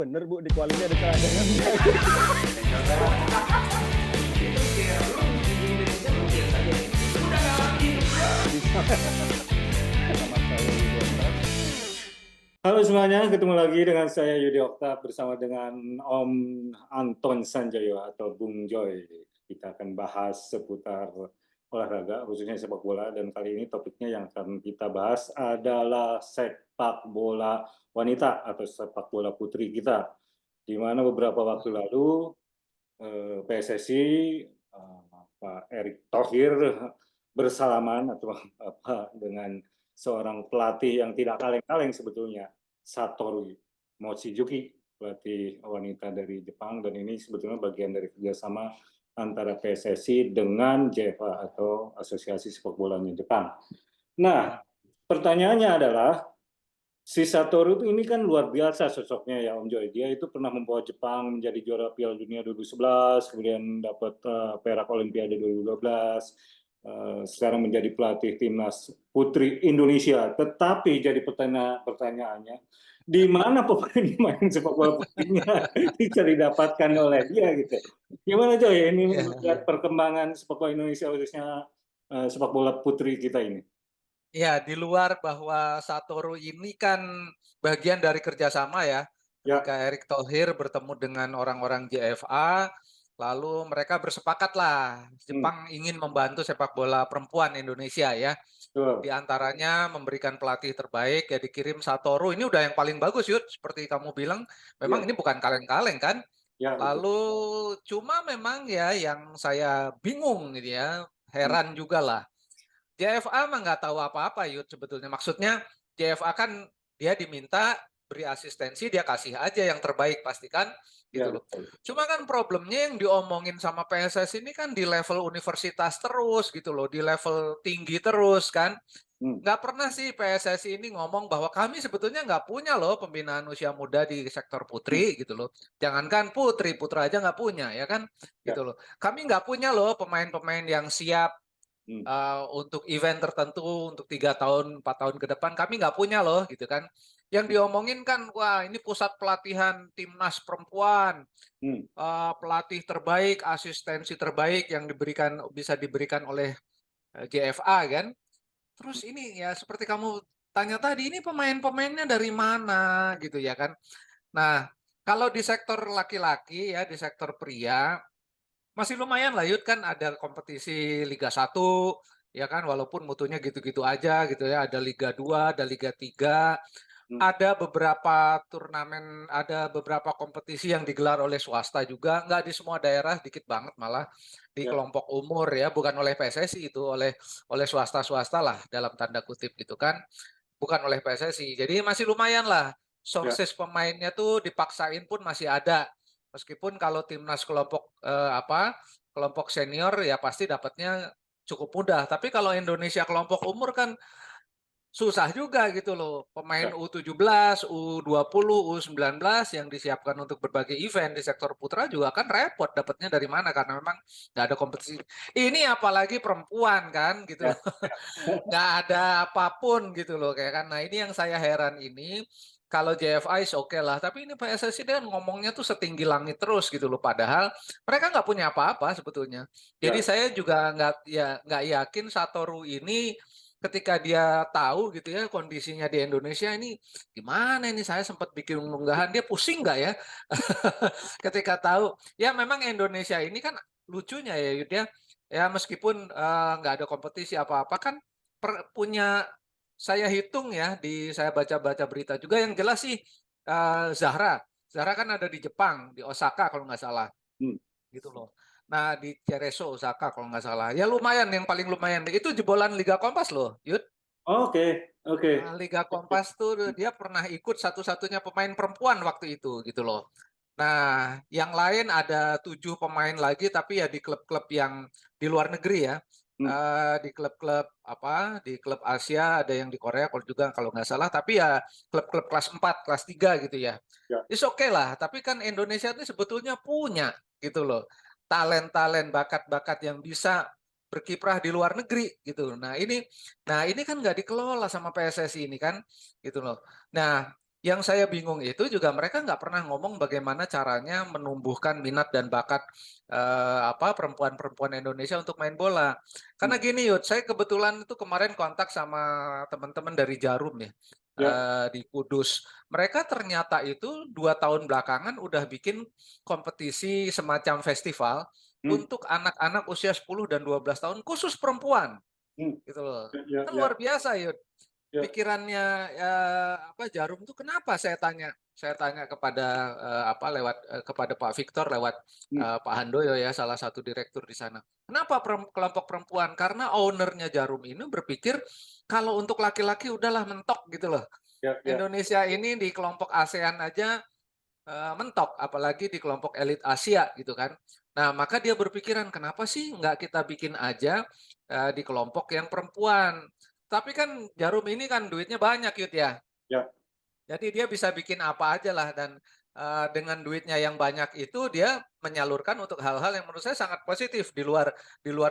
Bener Bu, di kualinya ada cadangan. Halo semuanya, ketemu lagi dengan saya Yudi Okta bersama dengan Om Anton Sanjoyo atau Bung Joy. Kita akan bahas seputar olahraga, khususnya sepak bola. Dan kali ini topiknya yang akan kita bahas adalah sepak bola wanita atau sepak bola putri kita. Di mana beberapa waktu lalu PSSI, Pak Erick Thohir bersalaman atau dengan seorang pelatih yang tidak kaleng-kaleng sebetulnya, Satoru Mochizuki, pelatih wanita dari Jepang, dan ini sebetulnya bagian dari kerjasama antara PSSI dengan JFA atau Asosiasi Sepak Bolanya Jepang. Nah, pertanyaannya adalah, si Satoru ini kan luar biasa sosoknya ya Om Joy. Dia itu pernah membawa Jepang menjadi juara Piala Dunia 2011, kemudian dapat perak Olimpiade 2012, sekarang menjadi pelatih timnas putri Indonesia. Tetapi jadi pertanyaannya, di mana pemain sepak bola putrinya bisa didapatkan oleh dia gitu? Gimana Joy ini melihat perkembangan sepak bola Indonesia, khususnya sepak bola putri kita ini? Ya, di luar bahwa Satoru ini kan bagian dari kerjasama ya. Ya, Ketika Erick Thohir bertemu dengan orang-orang JFA, lalu mereka bersepakatlah hmm, Jepang ingin membantu sepak bola perempuan Indonesia ya. Di betul. antaranya memberikan pelatih terbaik ya dikirim Satoru. Ini udah yang paling bagus Yud, seperti kamu bilang. Memang Ya, ini bukan kaleng-kaleng kan. ya betul. Lalu cuma memang ya yang saya bingung gitu ya, Hmm. heran juga lah. JFA mah nggak tahu apa-apa Yud sebetulnya. Maksudnya JFA kan dia diminta beri asistensi, dia kasih aja yang terbaik pastikan Ya gitu loh. betul. Cuma kan problemnya yang diomongin sama PSSI ini kan di level universitas terus gitu loh, di level tinggi terus kan. Hmm. Nggak pernah sih PSSI ini ngomong bahwa kami sebetulnya nggak punya loh pembinaan usia muda di sektor Hmm. putri gitu loh. Jangankan putri, putra aja nggak punya ya kan Ya. gitu loh. Kami nggak punya loh pemain-pemain yang siap Hmm. untuk event tertentu untuk 3 tahun 4 tahun ke depan kami nggak punya loh gitu kan. Yang diomongin kan wah ini pusat pelatihan timnas perempuan, Hmm. pelatih terbaik, asistensi terbaik yang bisa diberikan oleh JFA kan. Terus ini ya seperti kamu tanya tadi ini pemain-pemainnya dari mana gitu ya kan. Nah, kalau di sektor laki-laki ya di sektor pria masih lumayan lah Yud kan ada kompetisi Liga 1 ya kan walaupun mutunya gitu-gitu aja gitu ya, ada Liga 2, ada Liga 3, Hmm. ada beberapa turnamen, ada beberapa kompetisi yang digelar oleh swasta juga, nggak di semua daerah, dikit banget malah di Ya. kelompok umur ya, bukan oleh PSSI itu, oleh swasta-swasta lah dalam tanda kutip gitu kan, bukan oleh PSSI. Jadi masih lumayan lah, Ya. sources pemainnya tuh dipaksain pun masih ada. Meskipun kalau timnas kelompok kelompok senior ya pasti dapatnya cukup mudah. Tapi kalau Indonesia kelompok umur kan susah juga gitu loh. Pemain Ya. U17, U20, U19 yang disiapkan untuk berbagai event di sektor putra juga kan repot dapatnya dari mana karena memang nggak ada kompetisi. Ini apalagi perempuan kan gitu Ya. loh. Nggak ada apapun gitu loh kayak kan. Nah ini yang saya heran ini. Kalau JFI oke lah, tapi ini PSSI kan ngomongnya tuh setinggi langit terus gitu loh. Padahal mereka nggak punya apa-apa sebetulnya. Jadi Ya. saya juga nggak yakin Satoru ini ketika dia tahu gitu ya kondisinya di Indonesia ini gimana ini saya sempat bikin unggahan dia pusing nggak ya ketika tahu ya memang Indonesia ini kan lucunya ya Yud ya meskipun nggak ada kompetisi apa-apa kan punya saya hitung ya saya baca-baca berita juga yang jelas sih Zahra kan ada di Jepang di Osaka kalau nggak salah Hmm. gitu loh. Nah di Cerezo Osaka kalau nggak salah ya lumayan yang paling lumayan itu jebolan Liga Kompas loh Yud. Oke. Oke. Liga Kompas tuh dia pernah ikut satu-satunya pemain perempuan waktu itu gitu loh. Nah, yang lain ada 7 pemain lagi tapi ya di klub-klub yang di luar negeri ya. Hmm. Di klub-klub apa di klub Asia ada yang di Korea kalau juga kalau nggak salah tapi ya klub-klub kelas 4 kelas 3 gitu ya. Ya. It's okay lah, tapi kan Indonesia ini sebetulnya punya gitu loh. Talent-talent, bakat-bakat yang bisa berkiprah di luar negeri gitu. Nah, ini kan nggak dikelola sama PSSI ini kan gitu loh. Nah, Yang saya bingung itu juga mereka nggak pernah ngomong bagaimana caranya menumbuhkan minat dan bakat perempuan-perempuan Indonesia untuk main bola. Karena Hmm. gini Yud, saya kebetulan itu kemarin kontak sama teman-teman dari Jarum ya Ya, di Kudus. Mereka ternyata itu 2 tahun belakangan udah bikin kompetisi semacam festival hmm, untuk anak-anak usia 10 dan 12 tahun khusus perempuan hmm, gitu loh. ya, Kan ya, luar biasa Yud ya, pikirannya Jarum tuh kenapa saya tanya kepada kepada Pak Victor lewat hmm, Pak Handoyo ya salah satu direktur di sana. Kenapa kelompok perempuan? Karena ownernya Jarum ini berpikir kalau untuk laki-laki udahlah mentok gitu loh. ya, ya, Indonesia ini di kelompok ASEAN aja mentok, apalagi di kelompok elit Asia gitu kan. Nah, maka dia berpikiran kenapa sih nggak kita bikin aja di kelompok yang perempuan. Tapi kan Jarum ini kan duitnya banyak Yud ya. ya, Jadi dia bisa bikin apa aja lah dan dengan duitnya yang banyak itu dia menyalurkan untuk hal-hal yang menurut saya sangat positif di luar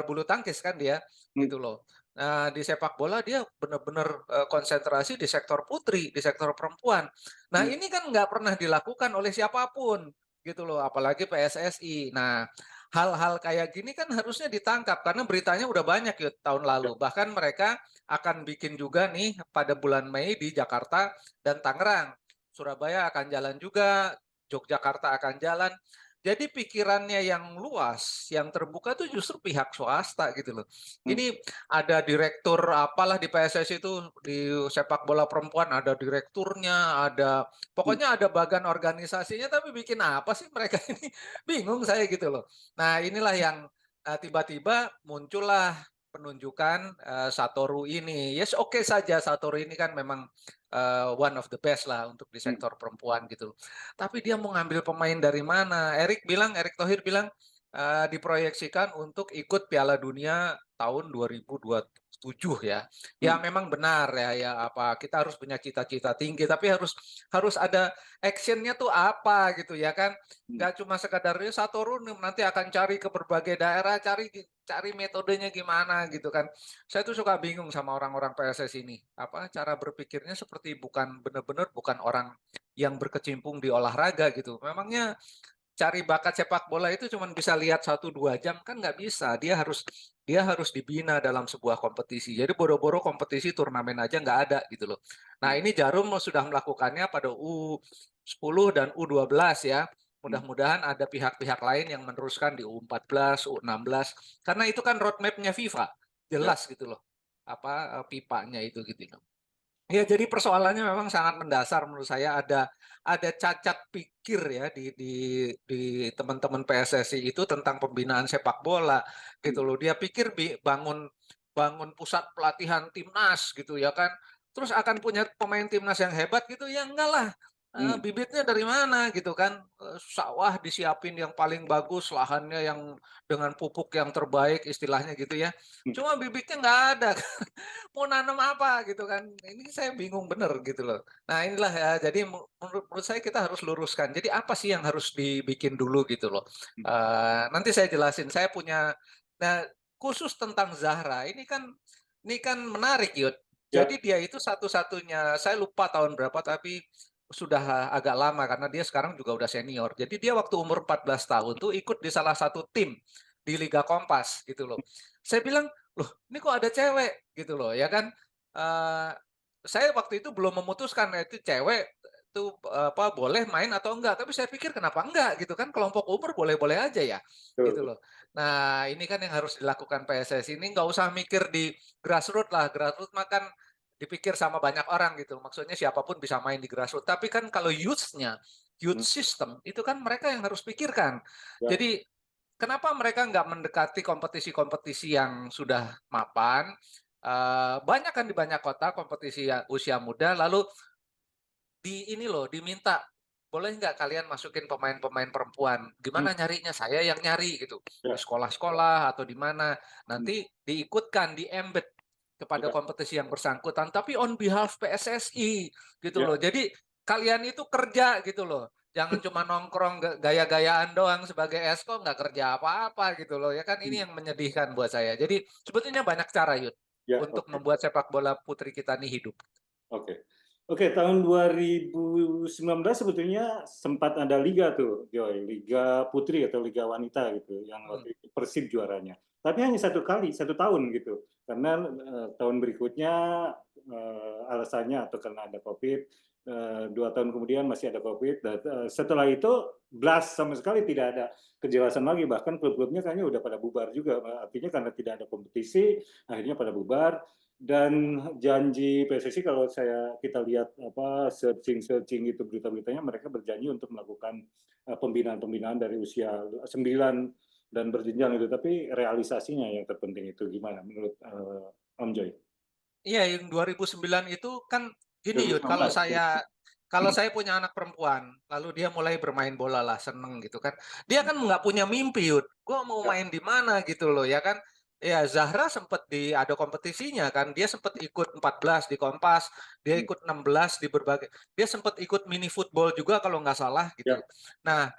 bulu tangkis kan dia hmm, gitu loh. Nah, di sepak bola dia benar-benar konsentrasi di sektor putri, di sektor perempuan. Nah, hmm, ini kan nggak pernah dilakukan oleh siapapun gitu loh, apalagi PSSI. Nah, hal-hal kayak gini kan harusnya ditangkap karena beritanya udah banyak Yud, tahun ya, lalu. Bahkan mereka akan bikin juga nih pada bulan Mei di Jakarta dan Tangerang. Surabaya akan jalan juga, Yogyakarta akan jalan. Jadi pikirannya yang luas, yang terbuka itu justru pihak swasta gitu loh. hmm, Ini ada direktur apalah di PSSI itu di sepak bola perempuan ada direkturnya, ada hmm, pokoknya ada bagan organisasinya tapi bikin apa sih mereka ini? Bingung saya gitu loh. Nah, inilah yang tiba-tiba muncullah penunjukan Satoru ini. Yes, oke saja Satoru ini kan memang one of the best lah untuk di hmm, sektor perempuan gitu. Tapi dia mau ngambil pemain dari mana? Erick Thohir bilang diproyeksikan untuk ikut Piala Dunia tahun 2027 ya. Ya hmm, memang benar ya apa kita harus punya cita-cita tinggi tapi harus harus ada actionnya tuh apa gitu ya kan. hmm, Nggak cuma sekadar Satoru nanti akan cari ke berbagai daerah cari cari metodenya gimana gitu kan. Saya tuh suka bingung sama orang-orang PSS ini. Apa cara berpikirnya seperti benar-benar bukan orang yang berkecimpung di olahraga gitu. Memangnya cari bakat sepak bola itu cuma bisa lihat 1-2 jam kan nggak bisa. Dia harus dibina dalam sebuah kompetisi. Jadi boro-boro kompetisi turnamen aja nggak ada gitu loh. Nah, hmm, ini Jarum sudah melakukannya pada U10 dan U12 ya. hmm, Mudah-mudahan ada pihak-pihak lain yang meneruskan di U14, U16 karena itu kan roadmap-nya FIFA. ya, Jelas gitu loh. Pipanya itu gitu loh. Ya, jadi persoalannya memang sangat mendasar menurut saya ada cacat pikir ya di teman-teman PSSI itu tentang pembinaan sepak bola hmm, gitu loh. Dia pikir bangun bangun pusat pelatihan timnas gitu ya kan. Terus akan punya pemain timnas yang hebat gitu ya enggak lah. hmm, Bibitnya dari mana gitu kan. Sawah disiapin yang paling bagus, lahannya yang dengan pupuk yang terbaik istilahnya gitu ya. hmm, Cuma bibitnya nggak ada. Mau nanam apa gitu kan. Ini saya bingung bener gitu loh. Nah inilah ya, jadi menurut saya kita harus luruskan. Jadi apa sih yang harus dibikin dulu gitu loh. hmm, Nanti saya jelasin, saya punya, nah khusus tentang Zahra, ini kan menarik Yud. ya, Jadi dia itu satu-satunya, saya lupa tahun berapa tapi sudah agak lama karena dia sekarang juga udah senior. Jadi dia waktu umur 14 tahun tuh ikut di salah satu tim di Liga Kompas gitu loh. Saya bilang, loh ini kok ada cewek gitu loh ya kan. Eh, saya waktu itu belum memutuskan itu cewek itu apa boleh main atau enggak, tapi saya pikir kenapa enggak gitu kan kelompok umur boleh-boleh aja ya gitu betul, loh. Nah, ini kan yang harus dilakukan PSSI ini nggak usah mikir di grassroots lah, grassroots makan dipikir sama banyak orang gitu. Maksudnya siapapun bisa main di grassroots. Tapi kan kalau youth-nya, youth hmm, system itu kan mereka yang harus pikirkan. ya, Jadi kenapa mereka nggak mendekati kompetisi-kompetisi yang sudah mapan? Banyak kan di banyak kota kompetisi usia muda, lalu ini loh diminta, boleh nggak kalian masukin pemain-pemain perempuan? hmm, Gimana nyarinya? Saya yang nyari gitu di ya, sekolah-sekolah atau di mana. hmm, Nanti diikutkan, di embed kepada ya, kompetisi yang bersangkutan, tapi on behalf PSSI gitu ya, loh. Jadi kalian itu kerja gitu loh. Jangan cuma nongkrong gaya-gayaan doang sebagai esko nggak kerja apa-apa gitu loh ya kan hmm, ini yang menyedihkan buat saya. Jadi sebetulnya banyak cara Yud ya, untuk oke, membuat sepak bola putri kita ini hidup. oke. Oke, tahun 2019 sebetulnya sempat ada liga tuh, Joy, Liga Putri atau Liga Wanita gitu, yang Hmm. waktu itu Persib juaranya. Tapi hanya 1 kali, 1 tahun gitu, karena tahun berikutnya alasannya atau karena ada COVID, 2 tahun kemudian masih ada COVID, dan setelah itu blast sama sekali tidak ada kejelasan lagi, bahkan klub-klubnya kayaknya udah pada bubar juga, artinya karena tidak ada kompetisi, akhirnya pada bubar. Dan janji PSSI kalau kita lihat searching itu berita-beritanya, mereka berjanji untuk melakukan pembinaan-pembinaan dari usia 9 dan berjenjang itu, tapi realisasinya yang terpenting itu gimana menurut Om Joy? Iya, yang 2009 itu kan gini Yud, 2019. kalau saya punya anak perempuan, lalu dia mulai bermain bola lah, seneng gitu kan. Dia kan nggak punya mimpi Yud, gua mau Ya, main di mana gitu loh ya kan. Ya Zahra sempat ada kompetisinya kan, dia sempat ikut 14 di Kompas, dia ikut 16 di berbagai, dia sempat ikut mini football juga kalau nggak salah gitu. ya, Nah,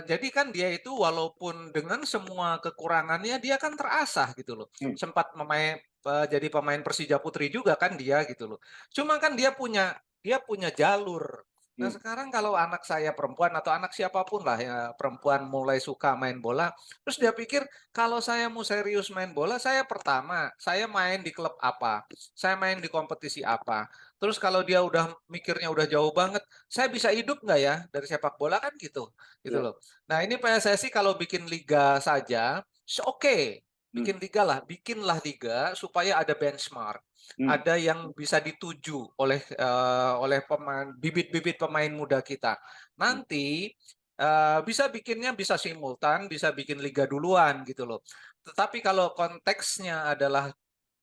jadi kan dia itu walaupun dengan semua kekurangannya dia kan terasah gitu loh. hmm, Sempat jadi pemain Persija Putri juga kan dia gitu loh. Cuma kan dia punya jalur. Nah, hmm, sekarang kalau anak saya perempuan atau anak siapapun lah ya perempuan mulai suka main bola, terus dia pikir kalau saya mau serius main bola, saya main di klub apa, saya main di kompetisi apa. Terus kalau dia udah mikirnya udah jauh banget, saya bisa hidup nggak ya dari sepak bola kan gitu ya, loh. Nah, ini PSSI kalau bikin liga saja, oke, hmm, bikinlah liga supaya ada benchmark, hmm, ada yang bisa dituju oleh bibit-bibit pemain muda kita. hmm, Nanti bisa bikinnya bisa simultan, bisa bikin liga duluan gitu loh. Tetapi kalau konteksnya adalah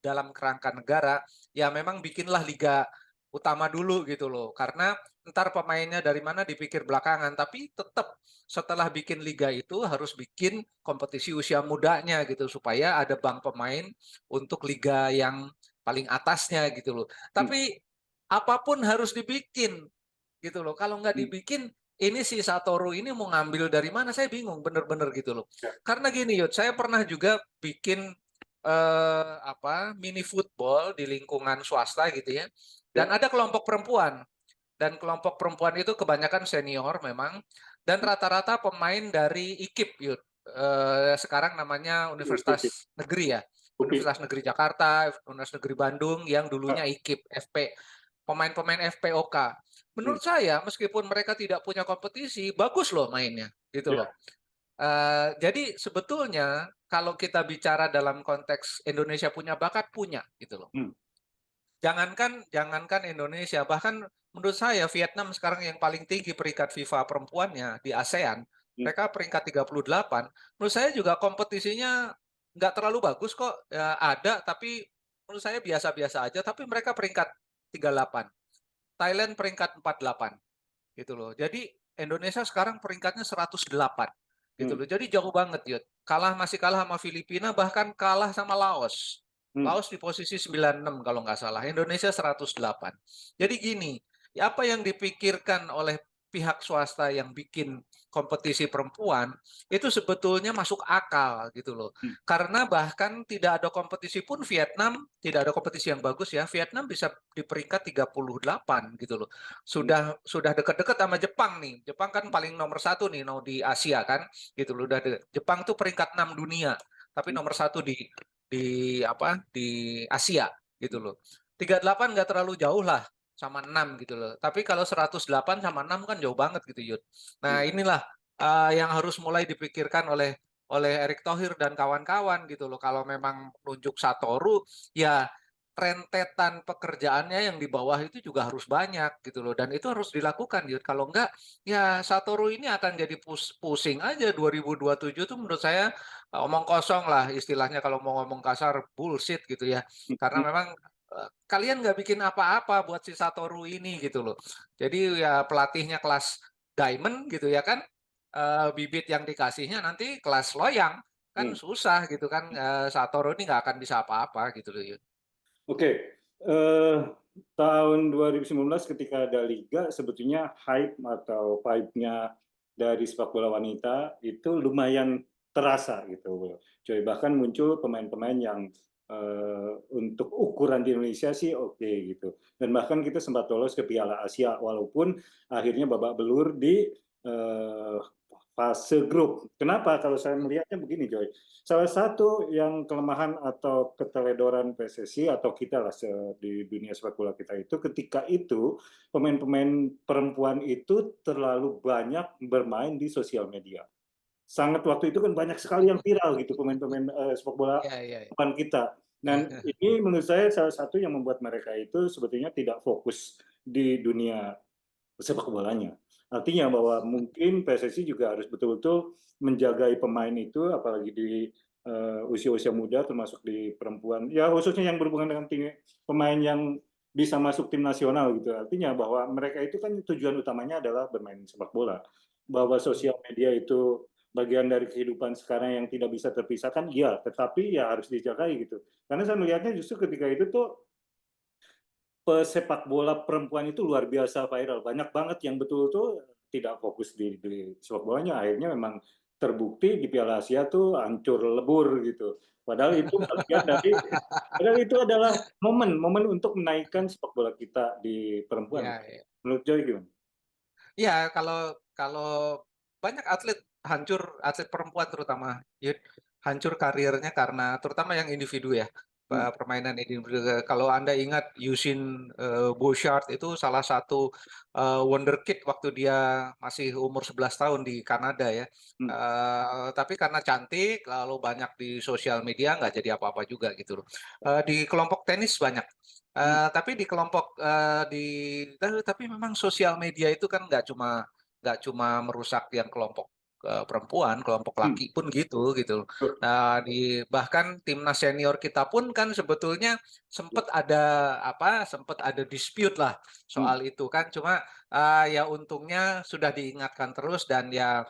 dalam kerangka negara, ya memang bikinlah liga utama dulu gitu loh. Karena ntar pemainnya dari mana dipikir belakangan, tapi tetap setelah bikin liga itu harus bikin kompetisi usia mudanya gitu supaya ada bank pemain untuk liga yang paling atasnya gitu loh. hmm, Tapi apapun harus dibikin gitu loh. Kalau nggak hmm, dibikin, ini si Satoru ini mau ngambil dari mana? Saya bingung, bener-bener gitu loh. ya, Karena gini, Yud, saya pernah juga bikin mini football di lingkungan swasta gitu ya. Dan ya, ada kelompok perempuan. Dan kelompok perempuan itu kebanyakan senior memang. Dan rata-rata pemain dari IKIP, Yud. Sekarang namanya UPI, Universitas Negeri ya. UPI. Universitas Negeri Jakarta, Universitas Negeri Bandung, yang dulunya Ah, IKIP, FP. Pemain-pemain FPOK. hmm, Menurut saya, meskipun mereka tidak punya kompetisi, bagus loh mainnya. Gitu ya, loh. Jadi sebetulnya kalau kita bicara dalam konteks Indonesia punya bakat, punya gitu loh. hmm, Jangankan Indonesia, bahkan menurut saya Vietnam sekarang yang paling tinggi peringkat FIFA perempuannya di ASEAN, hmm, mereka peringkat 38. Menurut saya juga kompetisinya nggak terlalu bagus kok. Ya, ada, tapi menurut saya biasa-biasa aja. Tapi mereka peringkat 38. Thailand peringkat 48 gitu loh. Jadi Indonesia sekarang peringkatnya 108 gitu hmm, loh. Jadi jauh banget, Yud. Masih kalah sama Filipina, bahkan kalah sama Laos. hmm. Laos di posisi 96 kalau nggak salah. Indonesia 108. Jadi gini, apa yang dipikirkan oleh pihak swasta yang bikin kompetisi perempuan itu sebetulnya masuk akal gitu loh. Hmm. Karena bahkan tidak ada kompetisi pun Vietnam, tidak ada kompetisi yang bagus ya. Vietnam bisa di peringkat 38 gitu loh. Hmm. Sudah dekat-dekat sama Jepang nih. Jepang kan paling nomor satu nih di Asia kan, gitu loh. Jepang tuh peringkat 6 dunia, tapi nomor satu di Asia gitu loh. 38 nggak terlalu jauh lah sama 6 gitu loh. Tapi kalau 108 sama 6 kan jauh banget gitu Yud. Nah, inilah yang harus mulai dipikirkan oleh Erick Thohir dan kawan-kawan gitu loh. Kalau memang nunjuk Satoru, ya rentetan pekerjaannya yang di bawah itu juga harus banyak gitu loh, dan itu harus dilakukan Yud. Kalau enggak ya Satoru ini akan jadi pusing aja 2027 tuh menurut saya omong kosong lah istilahnya, kalau mau ngomong kasar bullshit gitu ya, karena Hmm. memang kalian nggak bikin apa-apa buat si Satoru ini gitu loh. Jadi ya pelatihnya kelas diamond gitu ya kan, bibit yang dikasihnya nanti kelas loyang kan Hmm. susah gitu kan. Satoru ini nggak akan bisa apa-apa gitu loh Yud. Oke, eh, tahun 2019 ketika ada liga, sebetulnya hype atau vibe-nya dari sepak bola wanita itu lumayan terasa gitu. Coy, bahkan muncul pemain-pemain yang untuk ukuran di Indonesia sih oke gitu. Dan bahkan kita sempat lolos ke Piala Asia walaupun akhirnya babak belur di fase grup. Kenapa? Kalau saya melihatnya begini, Joy. Salah satu yang kelemahan atau keteledoran PSSI atau kita lah di dunia sepak bola kita itu ketika itu pemain-pemain perempuan itu terlalu banyak bermain di sosial media. Sangat waktu itu kan banyak sekali yang viral gitu pemain-pemain sepak bola Iya, iya. depan kita. Dan ini menurut saya salah satu yang membuat mereka itu sebetulnya tidak fokus di dunia sepak bolanya. Artinya bahwa mungkin PSSI juga harus betul-betul menjagai pemain itu, apalagi di usia-usia muda, termasuk di perempuan. Ya khususnya yang berhubungan dengan pemain yang bisa masuk tim nasional gitu. Artinya bahwa mereka itu kan tujuan utamanya adalah bermain sepak bola. Bahwa sosial media itu bagian dari kehidupan sekarang yang tidak bisa terpisahkan, iya, tetapi ya harus dijagai gitu. Karena saya melihatnya justru ketika itu tuh pesepak bola perempuan itu luar biasa viral. Banyak banget yang betul tuh tidak fokus di sepak bolanya. Akhirnya memang terbukti di Piala Asia tuh hancur lebur gitu. Padahal itu bagian dari, padahal itu adalah momen untuk menaikkan sepak bola kita di perempuan. Iya, iya. Menurut Joy gimana? Iya, kalau kalau banyak atlet hancur, atlet perempuan terutama, ya, hancur karirnya karena terutama yang individu ya, Hmm. permainan individu. Kalau Anda ingat Usain Boschart itu salah satu wonderkid waktu dia masih umur 11 tahun di Kanada ya. Hmm. Tapi karena cantik, lalu banyak di sosial media nggak jadi apa-apa juga gitu loh. Di kelompok tenis banyak. Hmm. Tapi di kelompok tapi memang sosial media itu kan nggak cuma merusak yang kelompok perempuan, kelompok Hmm. laki pun gitu. Nah, bahkan timnas senior kita pun kan sebetulnya sempat ada dispute lah Hmm. soal itu kan. Cuma ya untungnya sudah diingatkan terus dan ya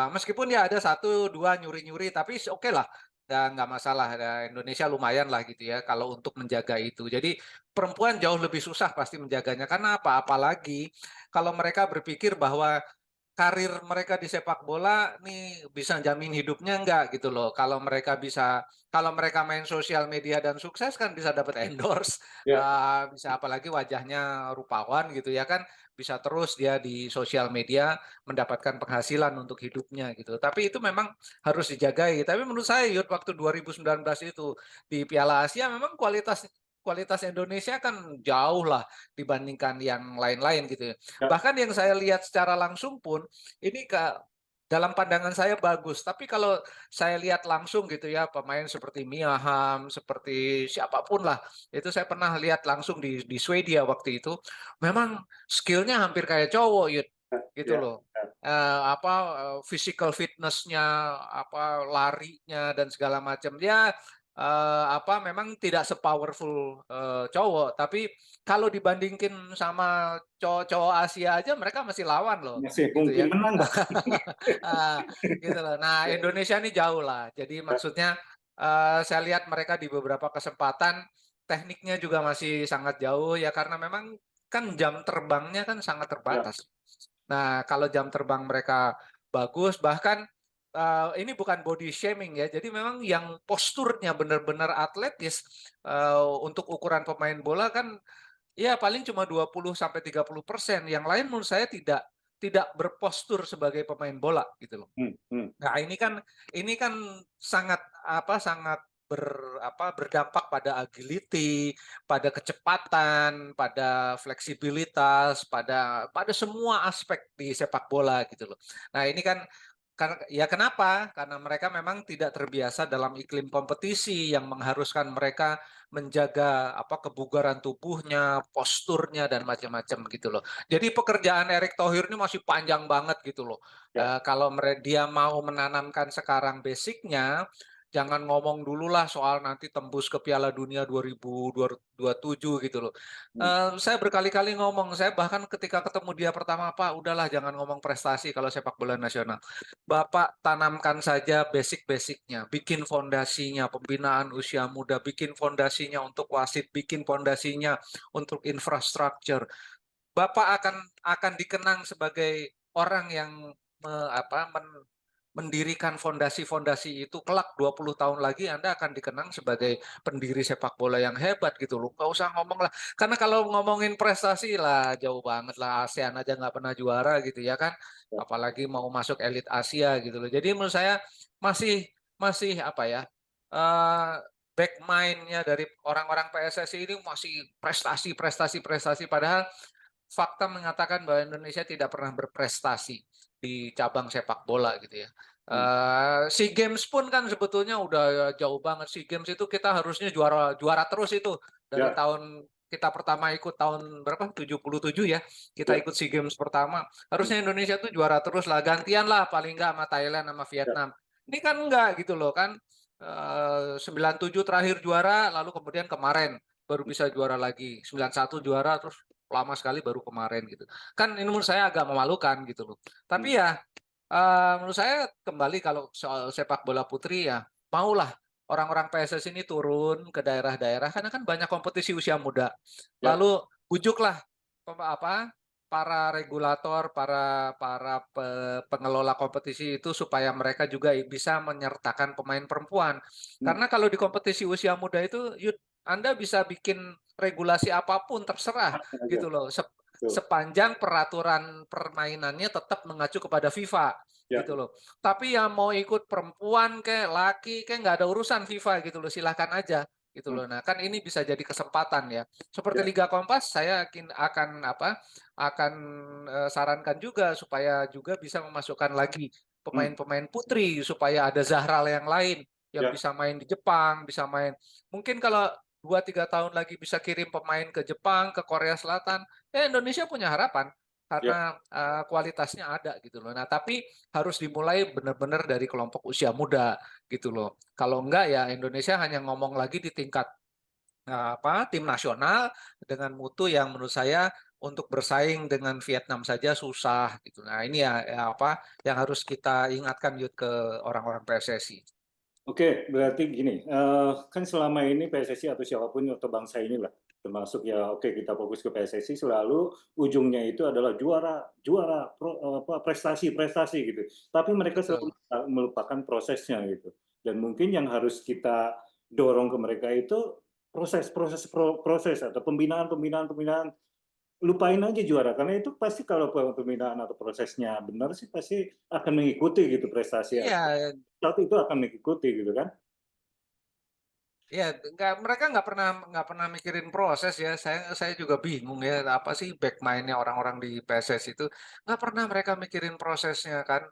meskipun ya ada satu dua nyuri-nyuri tapi oke lah. Dan nggak masalah, Indonesia lumayan lah gitu ya kalau untuk menjaga itu. Jadi perempuan jauh lebih susah pasti menjaganya. Karena apa? Apalagi kalau mereka berpikir bahwa karir mereka di sepak bola nih bisa jamin hidupnya enggak gitu loh. Kalau mereka main sosial media dan sukses kan bisa dapat endorse, Ya. bisa apalagi wajahnya rupawan gitu ya kan, bisa terus dia di sosial media mendapatkan penghasilan untuk hidupnya gitu. Tapi itu memang harus dijagai. Tapi menurut saya Yud, waktu 2019 itu di Piala Asia memang kualitas Indonesia kan jauh lah dibandingkan yang lain-lain gitu ya. Ya. Bahkan yang saya lihat secara langsung pun ini dalam pandangan saya bagus. Tapi kalau saya lihat langsung gitu ya pemain seperti Mia Hamm, seperti siapapun lah, itu saya pernah lihat langsung di Swedia waktu itu. Memang skillnya hampir kayak cowok gitu Ya. loh. Physical fitnessnya, larinya dan segala macam dia memang tidak sepowerful cowok, tapi kalau dibandingin sama cowok-cowok Asia aja mereka masih lawan loh, Masih gitu mungkin ya. menang bahkan. Gitu loh. Nah, Indonesia ini jauh lah. Jadi maksudnya saya lihat mereka di beberapa kesempatan tekniknya juga masih sangat jauh ya karena memang kan jam terbangnya kan sangat Ya. terbatas. Nah, kalau jam terbang mereka bagus, bahkan ini bukan body shaming ya. Jadi memang yang posturnya benar-benar atletis untuk ukuran pemain bola kan ya paling cuma 20-30%. Yang lain menurut saya tidak berpostur sebagai pemain bola gitu loh. Hmm. Hmm. Nah, ini kan sangat sangat berdampak pada agility, pada kecepatan, pada fleksibilitas, pada semua aspek di sepak bola gitu loh. Nah, ini kan karena ya kenapa? Karena mereka memang tidak terbiasa dalam iklim kompetisi yang mengharuskan mereka menjaga kebugaran tubuhnya, posturnya dan macam-macam gitu loh. Jadi pekerjaan Erick Thohir ini masih panjang banget gitu loh. Ya. Kalau dia mau menanamkan sekarang basicnya, jangan ngomong dulu lah soal nanti tembus ke Piala Dunia 2027 gitu loh. Hmm. Saya berkali-kali ngomong, saya bahkan ketika ketemu dia pertama, Pak, udahlah jangan ngomong prestasi kalau sepak bola nasional. Bapak tanamkan saja basic-basicnya, bikin fondasinya, pembinaan usia muda, bikin fondasinya untuk wasit, bikin fondasinya untuk infrastruktur. Bapak akan dikenang sebagai orang yang mendirikan fondasi-fondasi itu kelak 20 tahun lagi Anda akan dikenang sebagai pendiri sepak bola yang hebat gitu loh. Nggak usah ngomong lah. Karena kalau ngomongin prestasi lah jauh banget lah, ASEAN aja nggak pernah juara gitu ya kan. Ya. Apalagi mau masuk elit Asia gitu loh. Jadi menurut saya masih masih apa ya? eh back mind-nya dari orang-orang PSSI ini masih prestasi, prestasi, prestasi. Padahal fakta mengatakan bahwa Indonesia tidak pernah berprestasi di cabang sepak bola gitu ya. Hmm. SEA Games pun kan sebetulnya udah jauh banget. SEA Games itu kita harusnya juara juara terus itu dari Ya, tahun kita pertama ikut tahun berapa? 77 ya. Kita ya, ikut SEA Games pertama. hmm, Harusnya Indonesia tuh juara terus lah. Gantian lah paling enggak sama Thailand sama ya, Vietnam. Ini kan enggak gitu loh kan. 97 terakhir juara lalu kemudian kemarin baru bisa juara lagi. 91 juara terus lama sekali baru kemarin gitu. Kan ini menurut saya agak memalukan gitu loh. hmm, Tapi ya menurut saya kembali kalau soal sepak bola putri ya maulah orang-orang PSS ini turun ke daerah-daerah karena kan banyak kompetisi usia muda. ya, Lalu bujuklah apa para regulator, para para pengelola kompetisi itu supaya mereka juga bisa menyertakan pemain perempuan. hmm, Karena kalau di kompetisi usia muda itu Anda bisa bikin regulasi apapun terserah aja. gitu loh. Tuh. Sepanjang peraturan permainannya tetap mengacu kepada FIFA Ya, gitu loh. Tapi yang mau ikut perempuan kayak laki kayak nggak ada urusan FIFA gitu loh. Silahkan aja gitu hmm, loh. Nah, kan ini bisa jadi kesempatan ya. Seperti ya, Liga Kompas saya yakin akan sarankan juga supaya juga bisa memasukkan lagi hmm, pemain-pemain putri supaya ada Zahral yang lain yang ya, bisa main di Jepang, bisa main. Mungkin kalau 2-3 tahun lagi bisa kirim pemain ke Jepang, ke Korea Selatan, Indonesia punya harapan ya. karena kualitasnya ada gitu loh. Nah, tapi harus dimulai benar-benar dari kelompok usia muda gitu loh. Kalau enggak ya Indonesia hanya ngomong lagi di tingkat tim nasional dengan mutu yang menurut saya untuk bersaing dengan Vietnam saja susah gitu. Nah, ini ya apa yang harus kita ingatkan Yud ke orang-orang PSSI. Oke, berarti gini, kan selama ini PSSI atau siapapun atau bangsa inilah, termasuk ya, oke kita fokus ke PSSI selalu ujungnya itu adalah juara, juara, prestasi, prestasi gitu. Tapi mereka selalu Betul. melupakan prosesnya gitu. Dan mungkin yang harus kita dorong ke mereka itu proses atau pembinaan. Lupain aja juara karena itu pasti kalau pembinaan atau prosesnya benar sih pasti akan mengikuti gitu prestasi Iya, atau itu akan mengikuti gitu kan. ya, mereka nggak pernah mikirin proses ya. Saya juga bingung ya, apa sih back mind-nya orang-orang di PSS itu nggak pernah mereka mikirin prosesnya kan.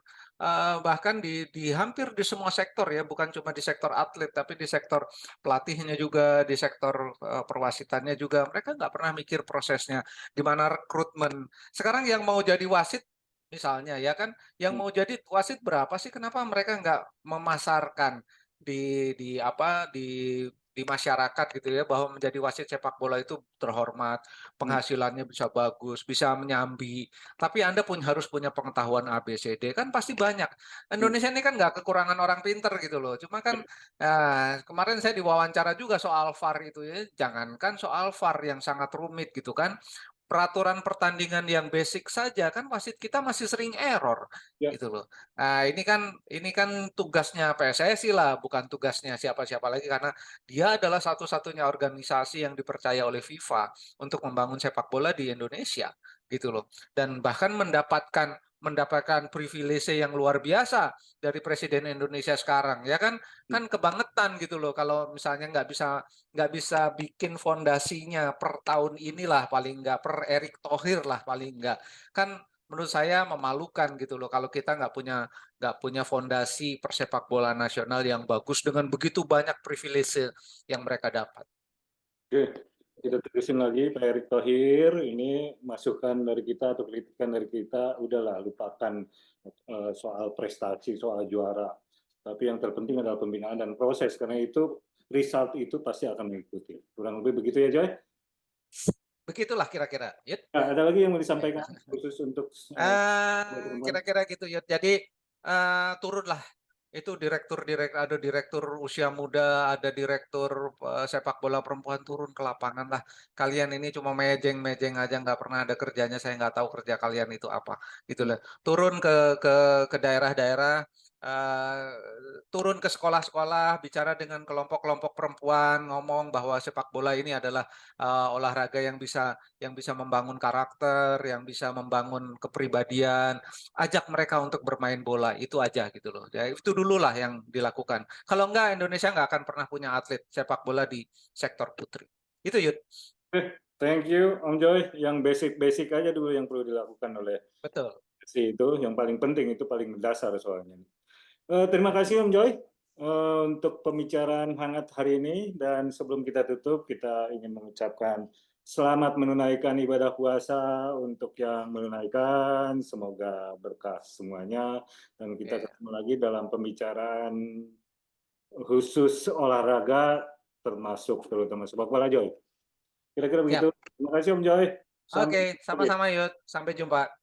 Bahkan di hampir di semua sektor ya, bukan cuma di sektor atlet, tapi di sektor pelatihnya juga, di sektor perwasitannya juga, mereka nggak pernah mikir prosesnya. Di mana rekrutmen. Sekarang yang mau jadi wasit misalnya ya kan, yang Hmm. mau jadi wasit berapa sih? Kenapa mereka nggak memasarkan di masyarakat gitu ya bahwa menjadi wasit sepak bola itu terhormat, Hmm. penghasilannya bisa bagus, bisa menyambi. Tapi Anda harus punya pengetahuan A, B, C, D kan pasti banyak. Hmm. Indonesia ini kan nggak kekurangan orang pinter gitu loh. Cuma kan kemarin saya diwawancara juga soal VAR itu ya. Jangankan soal VAR yang sangat rumit gitu kan. Peraturan pertandingan yang basic saja kan wasit kita masih sering error Ya, gitu loh. Nah, ini kan tugasnya PSSI lah, bukan tugasnya siapa-siapa lagi karena dia adalah satu-satunya organisasi yang dipercaya oleh FIFA untuk membangun sepak bola di Indonesia gitu loh. Dan bahkan mendapatkan privilege yang luar biasa dari Presiden Indonesia sekarang ya kan hmm. kan kebangetan gitu loh kalau misalnya nggak bisa bikin fondasinya per tahun inilah paling nggak per Erick Thohir lah paling nggak kan menurut saya memalukan gitu loh kalau kita nggak punya fondasi persepak bola nasional yang bagus dengan begitu banyak privilege yang mereka dapat. Oke, kita terusin lagi Pak Erick Thohir. Ini masukan dari kita atau kritikan dari kita, udahlah lupakan soal prestasi, soal juara. Tapi yang terpenting adalah pembinaan dan proses karena itu result itu pasti akan mengikuti. Kurang lebih begitu ya Joy. Begitulah kira-kira. Yud. Nah, ada lagi yang mau disampaikan khusus untuk perempuan? Kira-kira gitu Yud. Jadi turunlah itu ada direktur usia muda, ada direktur sepak bola perempuan turun ke lapangan lah. Kalian ini cuma mejeng-mejeng aja nggak pernah ada kerjanya. Saya nggak tahu kerja kalian itu apa. Gitu Hmm. lah. Turun ke daerah-daerah. turun ke sekolah-sekolah, bicara dengan kelompok-kelompok perempuan, ngomong bahwa sepak bola ini adalah olahraga yang bisa membangun karakter, yang bisa membangun kepribadian. Ajak mereka untuk bermain bola, itu aja gitu loh. Ya, itu dulu lah yang dilakukan. Kalau enggak, Indonesia nggak akan pernah punya atlet sepak bola di sektor putri. Itu Yud. Thank you Om Joy. Yang basic-basic aja dulu yang perlu dilakukan oleh Betul. si itu, yang paling penting itu paling mendasar soalnya. Terima kasih Om Joy untuk pembicaraan hangat hari ini, dan sebelum kita tutup kita ingin mengucapkan selamat menunaikan ibadah puasa untuk yang menunaikan, semoga berkah semuanya, dan kita ketemu lagi dalam pembicaraan khusus olahraga termasuk terutama sepak bola Joy. Kira-kira begitu. Terima kasih Om Joy. Oke, sama-sama Yud. Sampai jumpa.